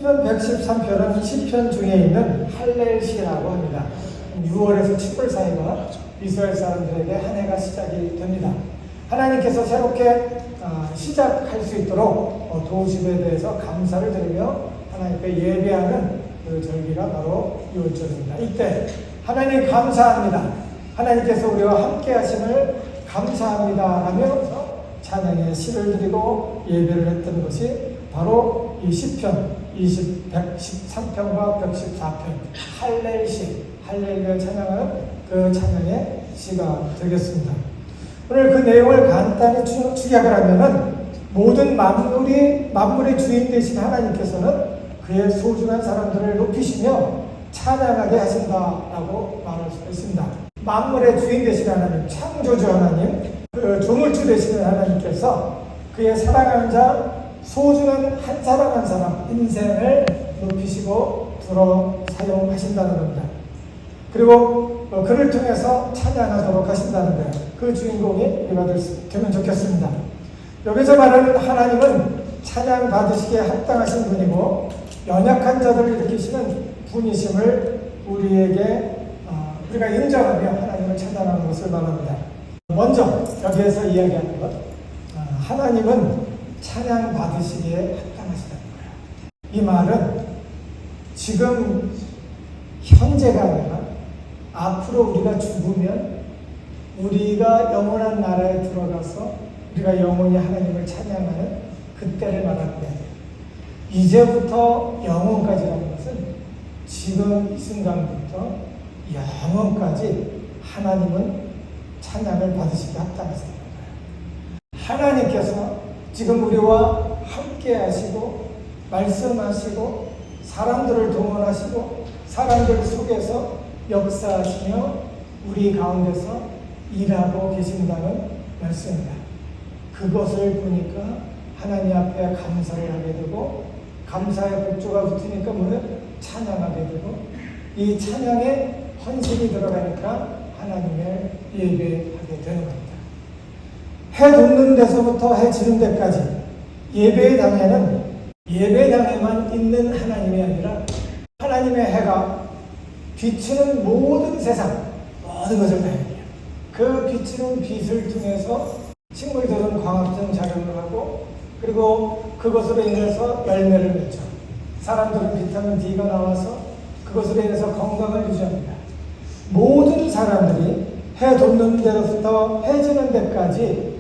시편 113편은 시편 중에 있는 할렐시라고 합니다. 6월에서 7월 사이가 이스라엘 사람들에게 한 해가 시작이 됩니다. 하나님께서 새롭게 시작할 수 있도록 도우심에 대해서 감사를 드리며 하나님께 예배하는 그 절기가 바로 6월절입니다. 이때 하나님 감사합니다. 하나님께서 우리와 함께 하심을 감사합니다 하면서 찬양의 시를 드리고 예배를 했던 것이 바로 이 시편 113편과 114편 할렐시, 할렐루야 찬양하는 그 찬양의 시가 되겠습니다. 오늘 그 내용을 간단히 축약을 하면은 모든 만물의 주인 되신 하나님께서는 그의 소중한 사람들을 높이시며 찬양하게 하신다라고 말할 수 있습니다. 만물의 주인 되신 하나님, 창조주 하나님, 그 조물주 되시는 하나님께서 그의 사랑하는 자, 소중한 한 사람 한 사람 인생을 높이시고 불어 사용하신다는 겁니다. 그리고 그를 통해서 찬양하도록 하신다는 거예요. 그 주인공이 우리가 되면 좋겠습니다. 여기서 말하는 하나님은 찬양 받으시기에 합당하신 분이고 연약한 자들을 일으키시는 분이심을 우리가 인정하며 하나님을 찬양하는 것을 말합니다. 먼저 여기에서 이야기하는 것, 하나님은 찬양 받으시기에 합당하시다는 거예요. 이 말은 지금 현재가 아니라 앞으로 우리가 죽으면 우리가 영원한 나라에 들어가서 우리가 영원히 하나님을 찬양하는 그때를 말합니다. 이제부터 영원까지라는 것은 지금 이 순간부터 영원까지 하나님은 찬양을 받으시기 합당하시는 거예요. 하나님께서 지금 우리와 함께 하시고 말씀하시고 사람들을 동원하시고 사람들 속에서 역사하시며 우리 가운데서 일하고 계신다는 말씀입니다. 그것을 보니까 하나님 앞에 감사를 하게 되고 감사의 복조가 붙으니까 찬양하게 되고 이 찬양에 헌신이 들어가니까 하나님을 예배하게 되는 겁니다. 해 돋는 데서부터 해 지는 데까지 예배의 당에는 예배의 당에만 있는 하나님이 아니라 하나님의 해가 비추는 모든 세상 모든 것을 봐야 돼요. 그 비추는 빛을 통해서 식물들은 광합성 작용을 하고 그리고 그것으로 인해서 열매를 맺죠. 사람들은 비타민 D가 나와서 그것으로 인해서 건강을 유지합니다. 모든 사람들이 해 돋는 데로부터 해 지는 데까지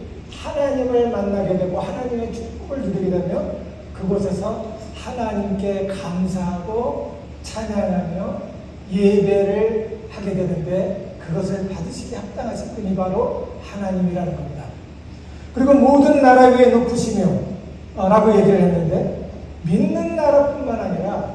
하나님을 만나게 되고 하나님의 축복을 누리게 되면 그곳에서 하나님께 감사하고 찬양하며 예배를 하게 되는데 그것을 받으시기 합당하신 분이 바로 하나님이라는 겁니다. 그리고 모든 나라 위에 높으시며 라고 얘기를 했는데 믿는 나라뿐만 아니라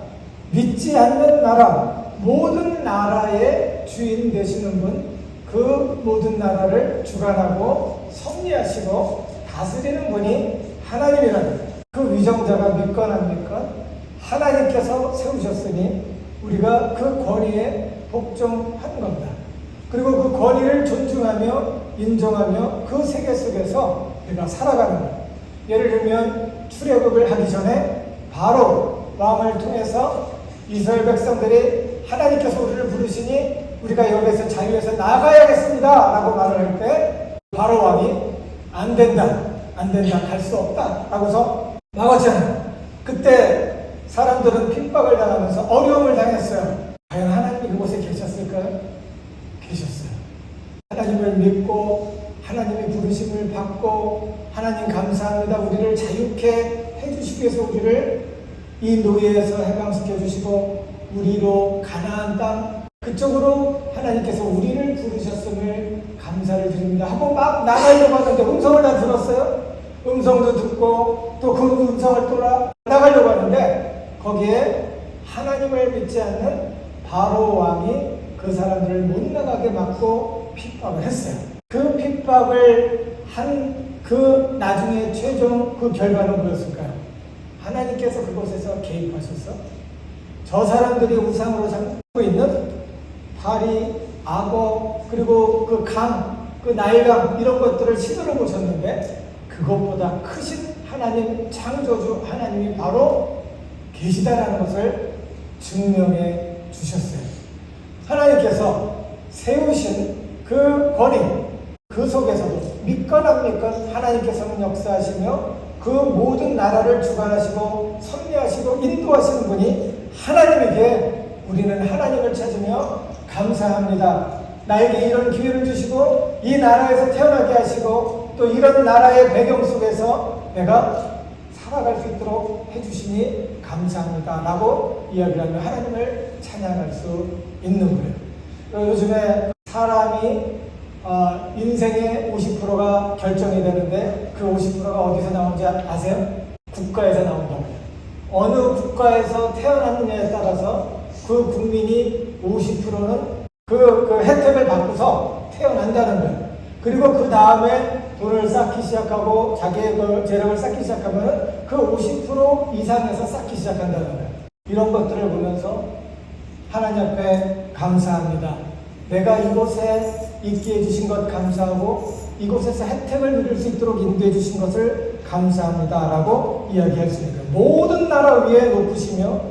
믿지 않는 나라 모든 나라의 주인 되시는 분, 그 모든 나라를 주관하고 섭리하시고 다스리는 분이 하나님이라는 그 위정자가 믿건 안 믿건 하나님께서 세우셨으니 우리가 그 권위에 복종하는 겁니다. 그리고 그 권위를 존중하며 인정하며 그 세계 속에서 우리가 살아가는 거예요. 예를 들면 출애굽을 하기 전에 바로 왕을 통해서 이스라엘 백성들이 하나님께서 우리를 부르시니 우리가 여기에서 자유해서 나가야겠습니다 라고 말을 할 때 바로 왕이 안 된다 갈 수 없다 라고서 막았잖아요. 그때 사람들은 핍박을 당하면서 어려움을 당했어요. 과연 하나님이 그곳에 계셨을까요? 계셨어요. 하나님을 믿고 하나님의 부르심을 받고 하나님 감사합니다. 우리를 자유케 해주시기 위해서 우리를 이 노예에서 해방시켜 주시고 우리로 가나안 땅 그쪽으로 하나님께서 우리를 부르셨음을 감사를 드립니다 하고 막 나가려고 하는데 음성을 다 들었어요. 음성도 듣고 또 그 음성을 따라 나가려고 하는데 거기에 하나님을 믿지 않는 바로 왕이 그 사람들을 못 나가게 막고 핍박을 했어요. 그 핍박을 한 그 나중에 최종 그 결과는 뭐였을까요? 하나님께서 그곳에서 개입하셔서 저 사람들이 우상으로 삼고 있는 파리, 악어, 그리고 그 강, 그 나일강 이런 것들을 시들어 보셨는데 그것보다 크신 하나님 창조주 하나님이 바로 계시다라는 것을 증명해 주셨어요. 하나님께서 세우신 그 권위, 그 속에서도 믿건 안 믿건 하나님께서는 역사하시며 그 모든 나라를 주관하시고 섭리하시고 인도하시는 분이 하나님에게 우리는 하나님을 찾으며 감사합니다. 나에게 이런 기회를 주시고 이 나라에서 태어나게 하시고 또 이런 나라의 배경 속에서 내가 살아갈 수 있도록 해주시니 감사합니다 라고 이야기를 하며 하나님을 찬양할 수 있는 거예요. 요즘에 사람이 인생의 50%가 결정이 되는데 그 50%가 어디서 나오는지 아세요? 국가에서 나온다고 해요. 어느 국가에서 태어났느냐에 따라서 그 국민이 50%는 그 혜택을 받고서 태어난다는 거예요. 그리고 그 다음에 돈을 쌓기 시작하고 자기의 그 재력을 쌓기 시작하면 그 50% 이상에서 쌓기 시작한다는 거예요. 이런 것들을 보면서 하나님 앞에 감사합니다. 내가 이곳에 있게 해주신 것 감사하고 이곳에서 혜택을 누릴 수 있도록 인도해 주신 것을 감사합니다 라고 이야기할 수 있는 거예요. 모든 나라 위에 높으시며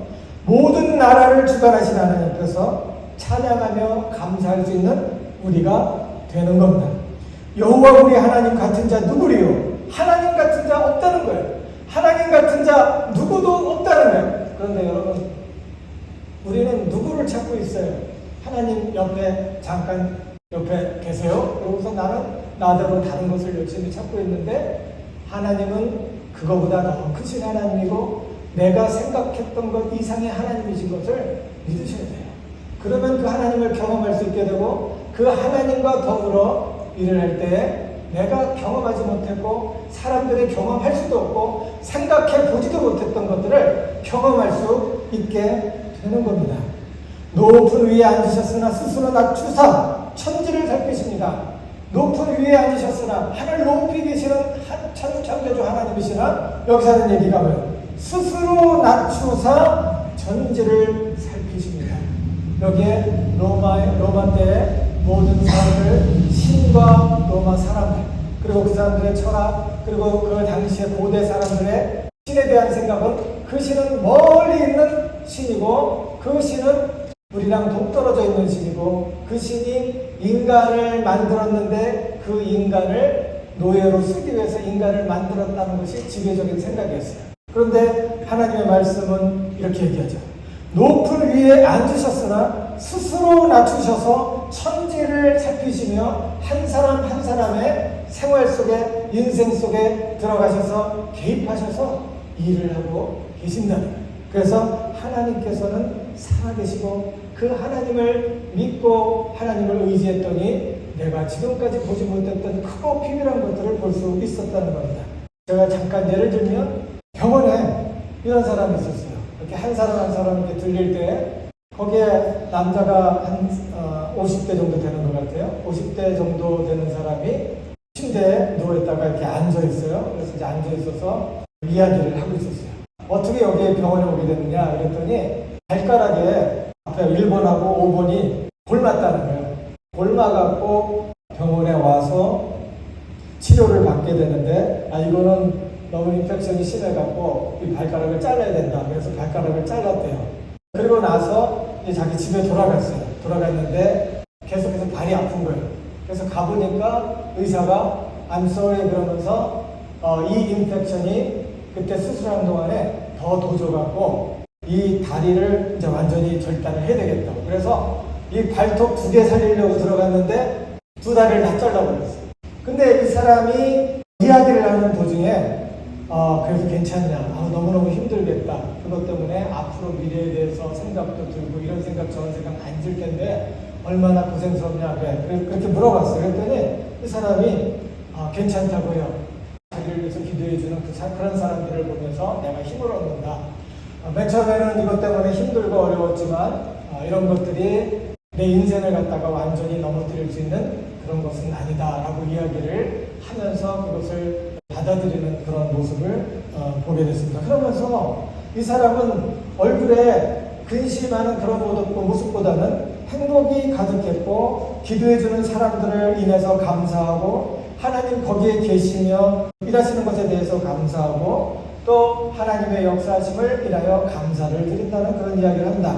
모든 나라를 주관하신 하나님 앞에서 찬양하며 감사할 수 있는 우리가 되는 겁니다. 여호와 우리 하나님 같은 자 누구리요? 하나님 같은 자 없다는 거예요. 하나님 같은 자 누구도 없다는 거예요. 그런데 여러분, 우리는 누구를 찾고 있어요? 하나님 잠깐 옆에 계세요? 그러고서 나는 나대로 다른 것을 열심히 찾고 있는데 하나님은 그거보다 더 크신 하나님이고 내가 생각했던 것 이상의 하나님이신 것을 믿으셔야 돼요. 그러면 그 하나님을 경험할 수 있게 되고 그 하나님과 더불어 일을 할 때 내가 경험하지 못했고 사람들이 경험할 수도 없고 생각해 보지도 못했던 것들을 경험할 수 있게 되는 겁니다. 높은 위에 앉으셨으나 스스로 낮추사 천지를 살피십니다. 높은 위에 앉으셨으나 하늘 높이 계시는 창조주 하나님이시나 여기서 하는 얘기가 뭐예요? 스스로 낮추사 천지를 살피십니다. 여기에 로마 때의 모든 사람들, 신과 로마 사람들, 그리고 그 사람들의 철학, 그리고 그 당시의 고대 사람들의 신에 대한 생각은 그 신은 멀리 있는 신이고 그 신은 우리랑 동떨어져 있는 신이고 그 신이 인간을 만들었는데 그 인간을 노예로 쓰기 위해서 인간을 만들었다는 것이 지배적인 생각이었어요. 그런데 하나님의 말씀은 이렇게 얘기하죠. 높은 위에 앉으셨으나 스스로 낮추셔서 천지를 살피시며 한 사람 한 사람의 생활 속에 인생 속에 들어가셔서 개입하셔서 일을 하고 계신다는 거예요. 그래서 하나님께서는 살아계시고 그 하나님을 믿고 하나님을 의지했더니 내가 지금까지 보지 못했던 크고 비밀한 것들을 볼 수 있었다는 겁니다. 제가 잠깐 예를 들면 병원에 이런 사람이 있었어요. 이렇게 한 사람 한 사람 이렇게 들릴 때 거기에 남자가 한 50대 정도 되는 것 같아요. 50대 정도 되는 사람이 침대에 누워있다가 이렇게 앉아있어요. 그래서 이제 앉아있어서 이야기를 하고 있었어요. 어떻게 여기에 병원에 오게 됐느냐 그랬더니 발가락에 앞에 1번하고 5번이 골맞다는 거예요. 골마갖고 병원에 와서 치료를 받게 되는데 이거는 너무 인펙션이 심해갖고 이 발가락을 잘라야 된다. 그래서 발가락을 잘랐대요. 그리고 나서 이제 자기 집에 돌아갔어요. 돌아갔는데 계속해서 발이 아픈 거예요. 그래서 가보니까 의사가 I'm sorry 그러면서 이 인펙션이 그때 수술하는 동안에 더 도져갖고 이 다리를 이제 완전히 절단을 해야 되겠다고. 그래서 이 발톱 2개 살리려고 들어갔는데 2 다리를 다 잘라버렸어요. 근데 이 사람이 이야기를 하는 도중에 그래서 괜찮냐, 너무너무 힘들겠다. 그것 때문에 앞으로 미래에 대해서 생각도 들고 이런 생각 저런 생각 안 들 텐데 얼마나 고생스럽냐. 그렇게 물어봤어요. 그랬더니 이 사람이 괜찮다고요. 자기를 위해서 기도해주는 그런 사람들을 보면서 내가 힘을 얻는다. 맨 처음에는 이것 때문에 힘들고 어려웠지만 이런 것들이 내 인생을 갖다가 완전히 넘어뜨릴 수 있는 그런 것은 아니다 라고 이야기를 하면서 그것을 받아들이는 그런 모습을 보게 됐습니다. 그러면서 이 사람은 얼굴에 근심하는 그런 모습보다는 행복이 가득했고 기도해주는 사람들을 인해서 감사하고 하나님 거기에 계시며 일하시는 것에 대해서 감사하고 또 하나님의 역사하심을 인하여 감사를 드린다는 그런 이야기를 합니다.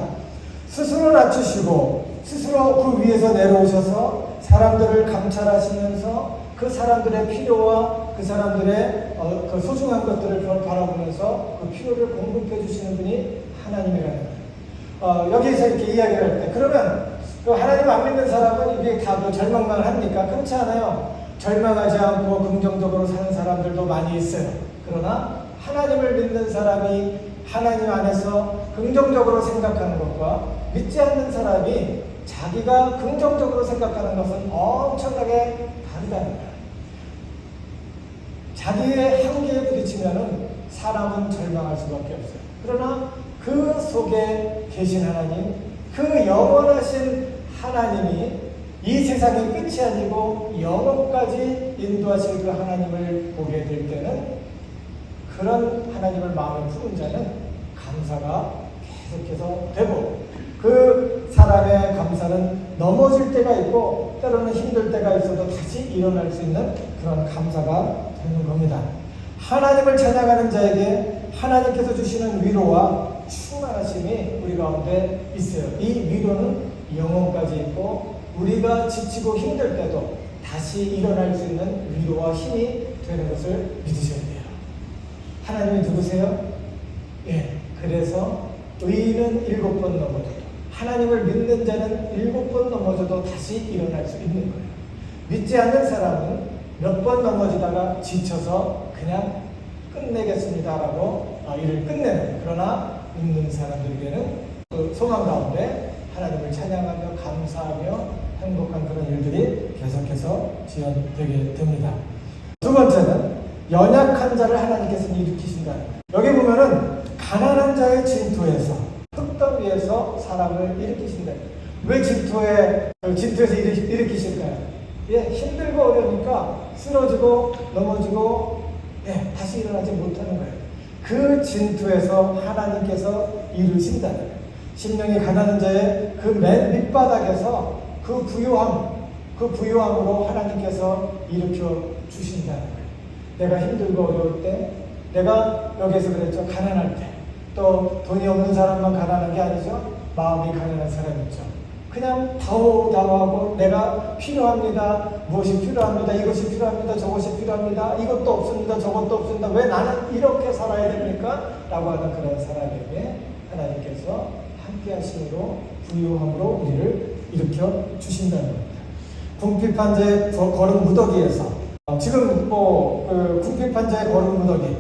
스스로 낮추시고 스스로 그 위에서 내려오셔서 사람들을 감찰하시면서 그 사람들의 필요와 그 사람들의 그 소중한 것들을 바라보면서 그 필요를 공급해 주시는 분이 하나님이라는 거예요. 여기서 이렇게 이야기를 할 때 그러면 그 하나님 안 믿는 사람은 이게 다 뭐 절망만 합니까? 그렇지 않아요. 절망하지 않고 긍정적으로 사는 사람들도 많이 있어요. 그러나 하나님을 믿는 사람이 하나님 안에서 긍정적으로 생각하는 것과 믿지 않는 사람이 자기가 긍정적으로 생각하는 것은 엄청나게 다르다는 거예요. 자기의 한계에 부딪히면은 사람은 절망할 수밖에 없어요. 그러나 그 속에 계신 하나님, 그 영원하신 하나님이 이 세상의 끝이 아니고 영원까지 인도하실 그 하나님을 보게 될 때는 그런 하나님을 마음에 품은 자는 감사가 계속해서 되고 그 사람의 감사는 넘어질 때가 있고 때로는 힘들 때가 있어도 다시 일어날 수 있는 그런 감사가 되는 겁니다. 하나님을 찬양하는 자에게 하나님께서 주시는 위로와 충만하심이 우리 가운데 있어요. 이 위로는 영혼까지 있고 우리가 지치고 힘들 때도 다시 일어날 수 있는 위로와 힘이 되는 것을 믿으셔야 돼요. 하나님이 누구세요? 예, 그래서 의인은 7번 넘어져도 하나님을 믿는 자는 7번 넘어져도 다시 일어날 수 있는 거예요. 믿지 않는 사람은 몇 번 넘어지다가 지쳐서 그냥 끝내겠습니다라고 일을 끝내는, 그러나 믿는 사람들에게는 그 소망 가운데 하나님을 찬양하며 감사하며 행복한 그런 일들이 계속해서 지연되게 됩니다. 두 번째는 연약한 자를 하나님께서 일으키신다는 거예요. 여기 보면은 가난한 자의 진토에서, 흙덩 위에서 사람을 일으키신다. 왜 진토에서 일으키실까요? 예, 힘들고 어려우니까 쓰러지고 넘어지고 다시 일어나지 못하는 거예요. 그 진토에서 하나님께서 이루신다는 거예요. 심령이 가난한 자의 그 맨 밑바닥에서 그 부유함으로 하나님께서 일으켜 주신다는 거예요. 내가 힘들고 어려울 때, 내가 여기서 그랬죠. 가난할 때. 또 돈이 없는 사람만 가난한 게 아니죠. 마음이 가난한 사람 있죠. 그냥 다호다호하고 내가 필요합니다. 무엇이 필요합니다. 이것이 필요합니다. 저것이 필요합니다. 이것도 없습니다. 저것도 없습니다. 왜 나는 이렇게 살아야 됩니까? 라고 하는 그런 사람에게 하나님께서 함께 하심으로 부유함으로 우리를 일으켜 주신다는 겁니다. 궁핍한 자의 걸음 무더기에서 지금 그 궁핍한 자의 걸음 무더기,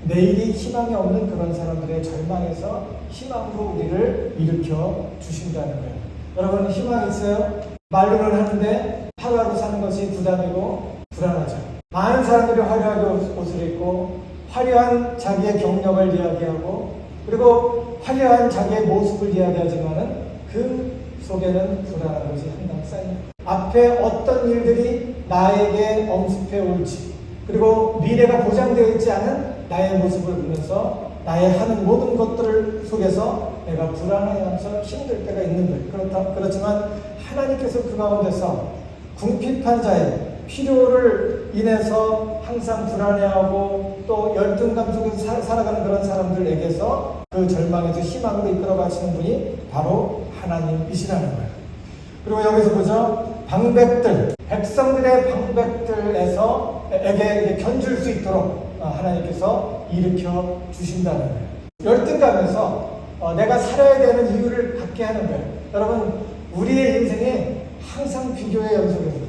내일이 희망이 없는 그런 사람들의 절망에서 희망으로 우리를 일으켜 주신다는 거예요. 여러분 희망 있어요? 말로는 하는데 하루하루 사는 것이 부담이고 불안하죠. 많은 사람들이 화려하게 옷을 입고 화려한 자기의 경력을 이야기하고 그리고 화려한 자기의 모습을 이야기하지만은 그 속에는 불안한 것이 항상 쌓입니다. 앞에 어떤 일들이 나에게 엄습해 올지 그리고 미래가 보장되어 있지 않은 나의 모습을 보면서 나의 하는 모든 것들 속에서 내가 불안해하면서 힘들 때가 있는 거예요. 그렇지만 하나님께서 그 가운데서 궁핍한 자의 필요를 인해서 항상 불안해하고 또 열등감 속에서 살아가는 그런 사람들에게서 그 절망에서 희망으로 이끌어 가시는 분이 바로 하나님이시라는 거예요. 그리고 여기서 보죠. 방백들, 백성들의 방백들에게 견줄 수 있도록 하나님께서 일으켜 주신다는 거예요. 열등감에서 내가 살아야 되는 이유를 갖게 하는 거예요. 여러분, 우리의 인생이 항상 비교의 연속입니다.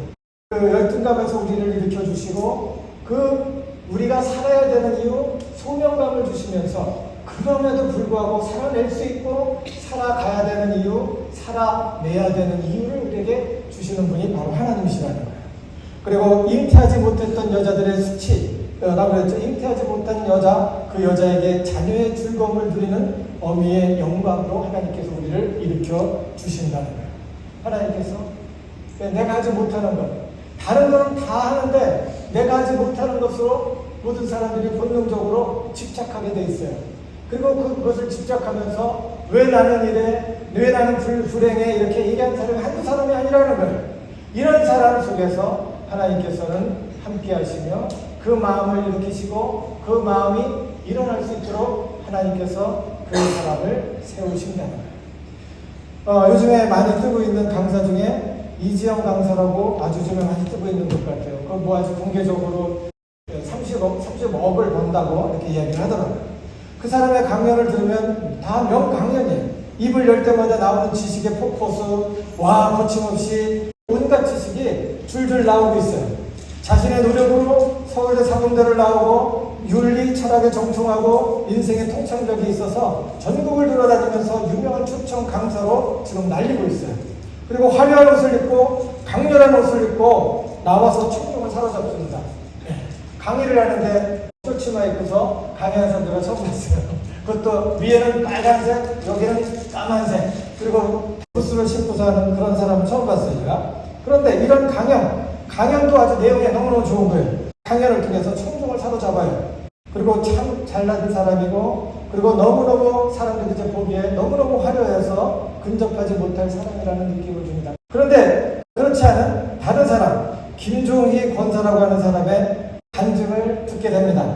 그 열등감에서 우리를 일으켜 주시고 우리가 살아야 되는 이유, 소명감을 주시면서 그럼에도 불구하고 살아낼 수 있고 살아가야 되는 이유, 살아내야 되는 이유를 우리에게 주시는 분이 바로 하나님이시라는 거예요. 그리고 잉태하지 못했던 여자들의 수치라고 했죠. 잉태하지 못한 여자, 그 여자에게 자녀의 즐거움을 누리는 어미의 영광으로 하나님께서 우리를 일으켜 주신다는 거예요. 하나님께서 내가 하지 못하는 것, 다른 거는 다 하는데 내가 하지 못하는 것으로 모든 사람들이 본능적으로 집착하게 돼 있어요. 그리고 그것을 집착하면서 왜 나는 이래, 왜 나는 불행해 이렇게 얘기하는 사람이 한두 사람이 아니라는 거예요. 이런 사람 속에서 하나님께서는 함께 하시며 그 마음을 일으키시고 그 마음이 일어날 수 있도록 하나님께서 그 사람을 세우신다는 거예요. 요즘에 많이 뜨고 있는 강사 중에 이지영 강사라고 아주 요즘에 많이 뜨고 있는 것 같아요. 그 뭐 아주 공개적으로 30억을 번다고 이렇게 이야기를 하더라고요. 그 사람의 강연을 들으면 다 명강연이에요. 입을 열 때마다 나오는 지식의 폭포수, 와, 거침없이 온갖 지식이 줄줄 나오고 있어요. 자신의 노력으로 서울대 사범대를 나오고 윤리, 철학에 정통하고 인생의 통찰력이 있어서 전국을 돌아다니면서 유명한 초청 강사로 지금 날리고 있어요. 그리고 화려한 옷을 입고 강렬한 옷을 입고 나와서 청중을 사로잡습니다. 강의를 하는데 쇼치마 입고서 강의하는 사람들을 처음 봤어요. 그것도 위에는 빨간색, 여기는 까만색, 그리고 부스를 신고서 하는 그런 사람은 처음 봤어요, 제가. 그런데 이런 강연도 아주 내용이 너무너무 좋은 거예요. 강연을 통해서 청중을 사로잡아요. 그리고 참 잘난 사람이고, 그리고 너무너무 사람들이 이제 보기에 너무너무 화려해서 근접하지 못할 사람이라는 느낌을 줍니다. 그런데 그렇지 않은 다른 사람, 김종희 권사라고 하는 사람의 간증을 듣게 됩니다.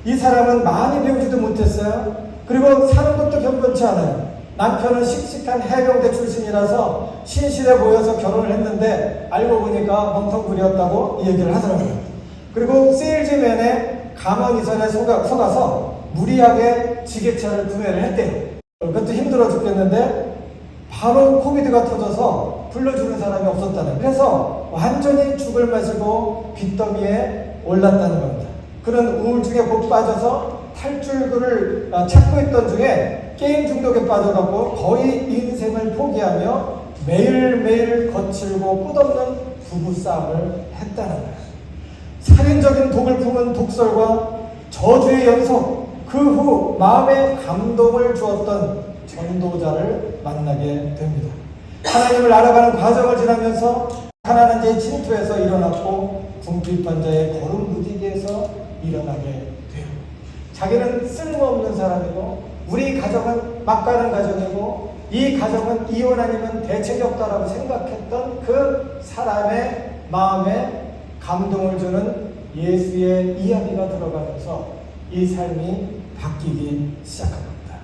이 사람은 많이 배우지도 못했어요. 그리고 사는 것도 변변치 않아요. 남편은 씩씩한 해병대 출신이라서 신실해 보여서 결혼을 했는데 알고 보니까 멍텅구리였다고 이 얘기를 하더라고요. 그리고 세일즈맨의 감언이선에 속아서 무리하게 지게차를 구매를 했대요. 그것도 힘들어 죽겠는데 바로 코비드가 터져서 불러주는 사람이 없었다는, 그래서 완전히 죽을 마시고 빚더미에 올랐다는 겁니다. 그런 우울증에 못 빠져서 탈출구를 찾고 있던 중에 게임 중독에 빠져갖고 거의 인생을 포기하며 매일매일 거칠고 끝없는 부부싸움을 했다는 거예요. 살인적인 독을 품은 독설과 저주의 연속, 그 후 마음에 감동을 주었던 전도자를 만나게 됩니다. 하나님을 알아가는 과정을 지나면서 가난한 자의 진토에서 일어났고 궁핍한 자의 거룩 무디기에서 일어나게 돼요. 자기는 쓸모없는 사람이고 우리 가정은 막가는 가정이고 이 가정은 이혼 아니면 대책이 없다라고 생각했던 그 사람의 마음에 감동을 주는 예수의 이야기가 들어가면서 이 삶이 바뀌기 시작한 겁니다.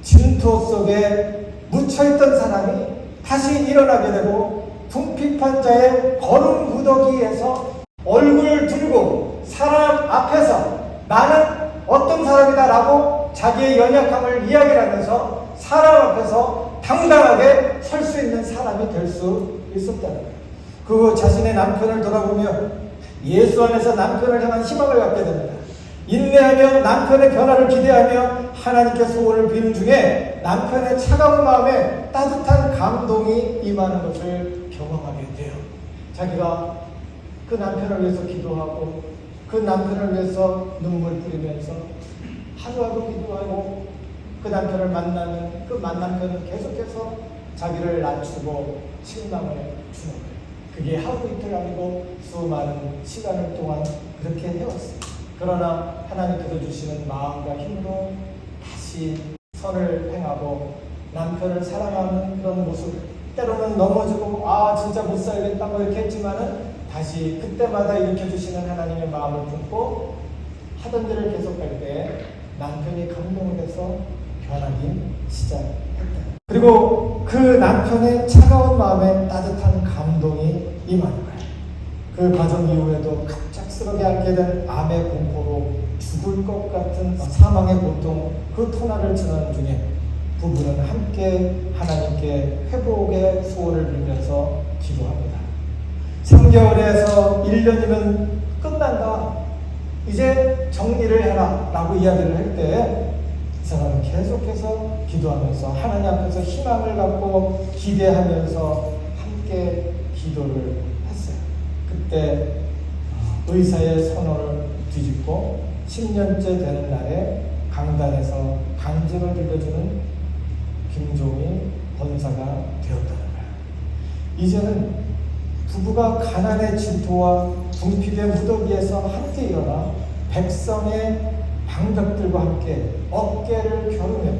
진토 속에 묻혀있던 사람이 다시 일어나게 되고 궁핍한 자의 거룩 무더기에서 얼굴 들고 사람 앞에서 나는 어떤 사람이다 라고 자기의 연약함을 이야기하면서 사람 앞에서 당당하게 설 수 있는 사람이 될 수 있었다는 거예요. 그 자신의 남편을 돌아보며 예수 안에서 남편을 향한 희망을 갖게 됩니다. 인내하며 남편의 변화를 기대하며 하나님께 소원을 비는 중에 남편의 차가운 마음에 따뜻한 감동이 임하는 것을 경험하게 돼요. 자기가 그 남편을 위해서 기도하고 그 남편을 위해서 눈물 뿌리면서 하루하루 기도하고 그 남편을 만나는 그 만남편은 계속해서 자기를 낮추고 실망을 주는 거예요. 그게 하루 이틀 아니고 수많은 시간을 동안 그렇게 해왔어요. 그러나 하나님께서 주시는 마음과 힘으로 다시 선을 행하고 남편을 사랑하는 그런 모습, 때로는 넘어지고 진짜 못 살겠다 뭐 이렇게 했지만은 다시 그때마다 일으켜주시는 하나님의 마음을 품고 하던 일을 계속할 때 남편이 감동을 해서 변하기 시작했다. 그리고 그 남편의 차가운 마음에 따뜻한 감동이 임하는 거예요. 그 과정 이후에도 갑작스럽게 앓게 된 암의 공포로 죽을 것 같은 사망의 고통, 그 터널을 지나는 중에 부부는 함께 하나님께 회복의 소원을 빌면서 기도합니다. 3개월에서 1년이면 끝난다. 이제 정리를 해라 라고 이야기를 할 때 이 사람은 계속해서 기도하면서 하나님 앞에서 희망을 갖고 기대하면서 함께 기도를 했어요. 그때 의사의 선언을 뒤집고 10년째 되는 날에 강단에서 간증을 들려주는 김종희 권사가 되었다는 거예요. 이제는 부부가 가난의 진토와 궁핍의 무더기에서 함께 일어나 백성의 방벽들과 함께 어깨를 겨루며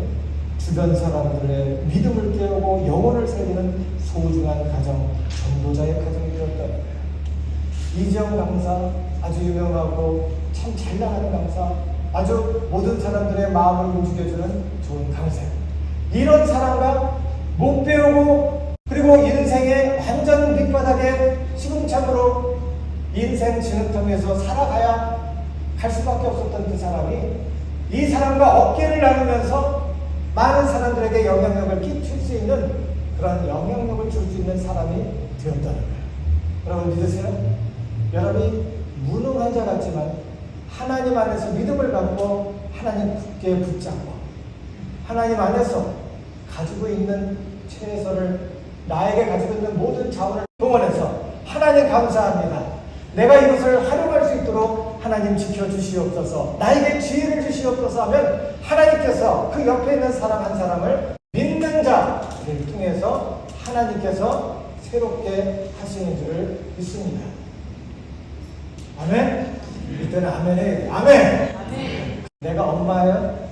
주변 사람들의 믿음을 깨우고 영혼을 살리는 소중한 가정, 전도자의 가정이 되었다는 거예요. 이지영 강사, 아주 유명하고 참 잘 나가는 강사, 아주 모든 사람들의 마음을 움직여주는 좋은 강생. 이런 사람과 못 배우고 그리고 인생의 완전 밑바닥에 시궁창으로 인생 진흙탕에서 살아가야 갈 수밖에 없었던 그 사람이 이 사람과 어깨를 나누면서 많은 사람들에게 영향력을 끼칠 수 있는 그런 영향력을 줄 수 있는 사람이 되었다는 거예요. 여러분 믿으세요? 여러분이 무능한 자 같지만 하나님 안에서 믿음을 갖고 하나님 굳게 붙잡고 하나님 안에서 가지고 있는 최선을 나에게 가지고 있는 모든 자원을 동원해서 하나님 감사합니다. 내가 이것을 활용할 수 있도록 하나님 지켜주시옵소서, 나에게 지혜를 주시옵소서 하면 하나님께서 그 옆에 있는 사람 한 사람을 믿는 자를 통해서 하나님께서 새롭게 하시는 줄을 믿습니다. 아멘? 이때는 아멘이에요. 아멘! 내가 엄마예요?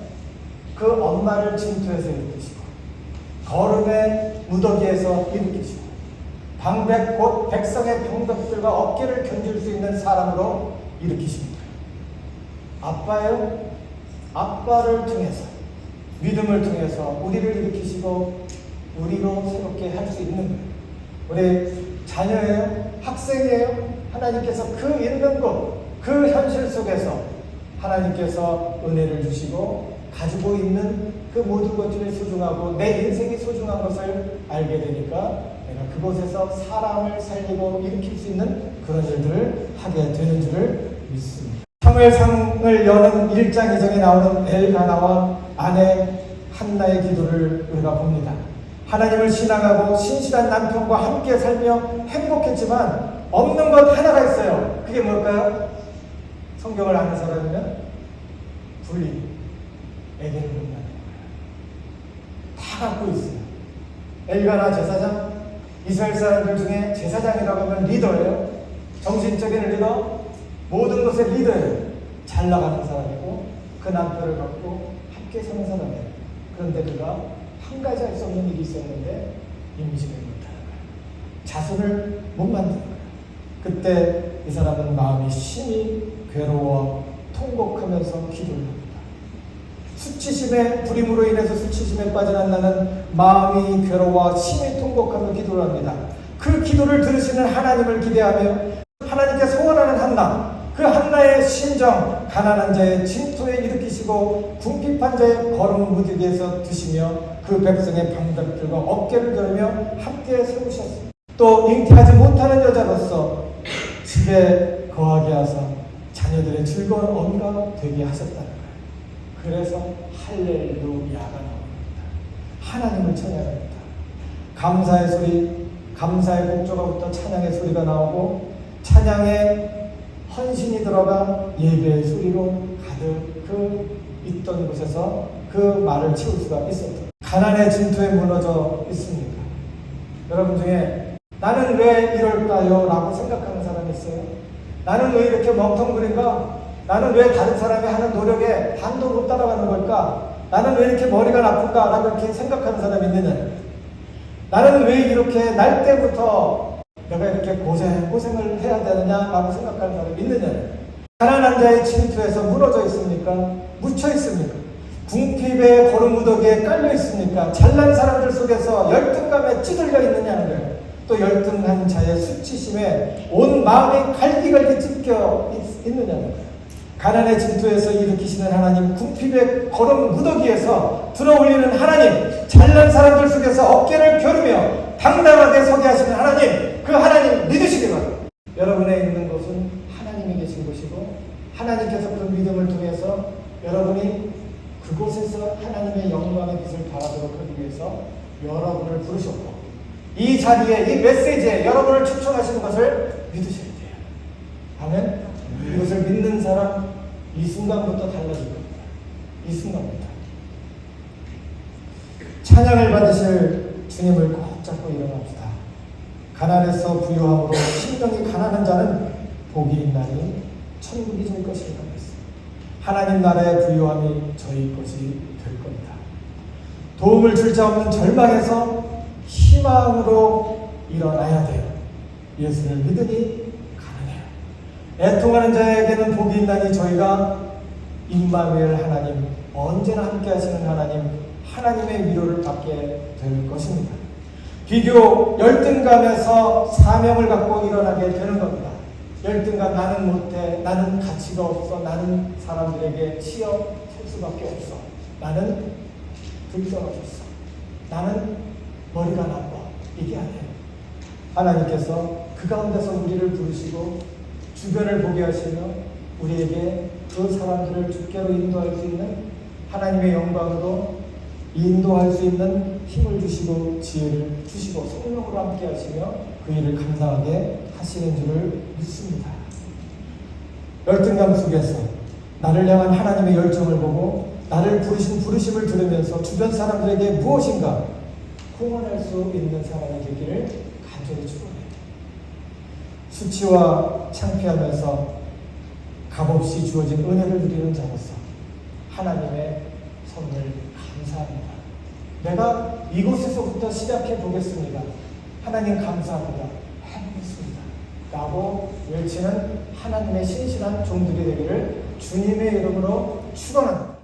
그 엄마를 진토에서 일으키시고 거름의 무더기에서 일으키시고 방백 곧 백성의 병덕들과 어깨를 견줄 수 있는 사람으로 일으키십니다. 아빠예요? 아빠를 통해서 믿음을 통해서 우리를 일으키시고 우리로 새롭게 할 수 있는 거예요. 우리 자녀예요? 학생이에요? 하나님께서 그 있는 곳, 그 현실 속에서 하나님께서 은혜를 주시고 가지고 있는 그 모든 것들이 소중하고 내 인생이 소중한 것을 알게 되니까 내가 그곳에서 사람을 살리고 일으킬 수 있는 그런 일들을 하게 되는 줄을 믿습니다. 사무엘상을 여는 1장 2절에 나오는 엘가나와 아내 한나의 기도를 우리가 봅니다. 하나님을 신앙하고 신실한 남편과 함께 살며 행복했지만 없는 것 하나가 있어요. 그게 뭘까요? 성경을 아는 사람이면 분리, 애들을 못 낳는 거예요. 다 갖고 있어요. 엘가나 제사장, 이스라엘 사람들 중에 제사장이라고 하면 리더예요. 정신적인 리더, 모든 것의 리더예요. 잘 나가는 사람이고 그 남편을 갖고 함께 사는 사람이에요. 그런데 그가 한 가지 할 수 없는 일이 있었는데 임신을 못하는 거예요. 자손을 못 만드는 거예요. 그때 이 사람은 마음이 심히 괴로워 통곡하면서 기도를 합니다. 수치심에 불임으로 인해서 수치심에 빠진 한나는 마음이 괴로워 심히 통곡하며 기도를 합니다. 그 기도를 들으시는 하나님을 기대하며 하나님께 소원하는 한나, 그 한나의 심정, 가난한 자의 진토에 일으키시고 궁핍한 자의 걸음 무더기에서 드시며 그 백성의 방백들과 어깨를 겨루며 함께 세우셨습니다. 또 잉태하지 못하는 여자로서 집에 거하게 하사 자녀들의 즐거운 어미가 되게 하셨다는 거예요. 그래서 할렐루야가 나옵니다. 하나님을 찬양합니다. 감사의 소리, 감사의 목조가부터 찬양의 소리가 나오고 찬양의 헌신이 들어가 예배의 소리로 가득 그 있던 곳에서 그 말을 채울 수가 있었다. 가난의 진토에 무너져 있습니까? 여러분 중에 나는 왜 이럴까요? 라고 생각하는 사람이 있어요. 나는 왜 이렇게 멍텅구린가? 나는 왜 다른 사람이 하는 노력에 반도 못 따라가는 걸까? 나는 왜 이렇게 머리가 나쁜가? 라고 이렇게 생각하는 사람이 있느냐? 나는 왜 이렇게 날 때부터 내가 이렇게 고생을 해야 되느냐? 라고 생각하는 사람이 있느냐? 가난한 자의 진토에서 무너져 있습니까? 묻혀 있습니까? 궁핍의 거름무더기에 깔려 있습니까? 잘난 사람들 속에서 열등감에 찌들려 있느냐는 거예요. 또 열등한 자의 수치심에 온 마음이 갈기갈기 찢겨 있느냐는 거예요. 가난의 진토에서 일으키시는 하나님, 궁핍의 거름 무더기에서 들어올리는 하나님, 잘난 사람들 속에서 어깨를 겨루며 당당하게 서게 하시는 하나님, 그 하나님 믿으시기 바랍니다. 여러분의 있는 곳은 하나님이 계신 곳이고 하나님께서 그 믿음을 통해서 여러분이 그곳에서 하나님의 영광의 빛을 발하도록 하기 위해서 여러분을 부르셨고 이 자리에, 이 메시지에 여러분을 초청하시는 것을 믿으셔야 돼요. 아멘? 이것을 믿는 사람 이 순간부터 달라질 겁니다. 이 순간부터. 찬양을 받으실 주님을 꼭 잡고 일어납시다. 가난에서 부유함으로 심령이 가난한 자는 복이 있나니 천국이 될 것이라고 했습니다. 하나님 나라의 부유함이 저희 것이 될 겁니다. 도움을 줄 자 없는 절망에서 희망으로 일어나야 돼요. 예수를 믿으니 가능해요. 애통하는 자에게는 복이 있나니 저희가 임마누엘 하나님, 언제나 함께 하시는 하나님, 하나님의 위로를 받게 될 것입니다. 비교, 열등감에서 사명을 갖고 일어나게 되는 겁니다. 열등감, 나는 못해, 나는 가치가 없어, 나는 사람들에게 치여질 수밖에 없어, 나는 불떨어졌어, 나는 머리가 나빠, 이게 아니에요. 하나님께서 그 가운데서 우리를 부르시고 주변을 보게 하시며 우리에게 그 사람들을 주께로 인도할 수 있는 하나님의 영광으로 인도할 수 있는 힘을 주시고 지혜를 주시고 성령으로 함께 하시며 그 일을 감당하게 하시는 줄을 믿습니다. 열등감 속에서 나를 향한 하나님의 열정을 보고 나를 부르신 부르심을 들으면서 주변 사람들에게 무엇인가 공헌할 수 있는 사람이 되기를 간절히 축원해요. 수치와 창피하면서 값없이 주어진 은혜를 누리는 자로서 하나님의 선물 감사합니다. 내가 이곳에서부터 시작해 보겠습니다. 하나님 감사합니다. 해보겠습니다. 라고 외치는 하나님의 신실한 종들이 되기를 주님의 이름으로 축원합니다.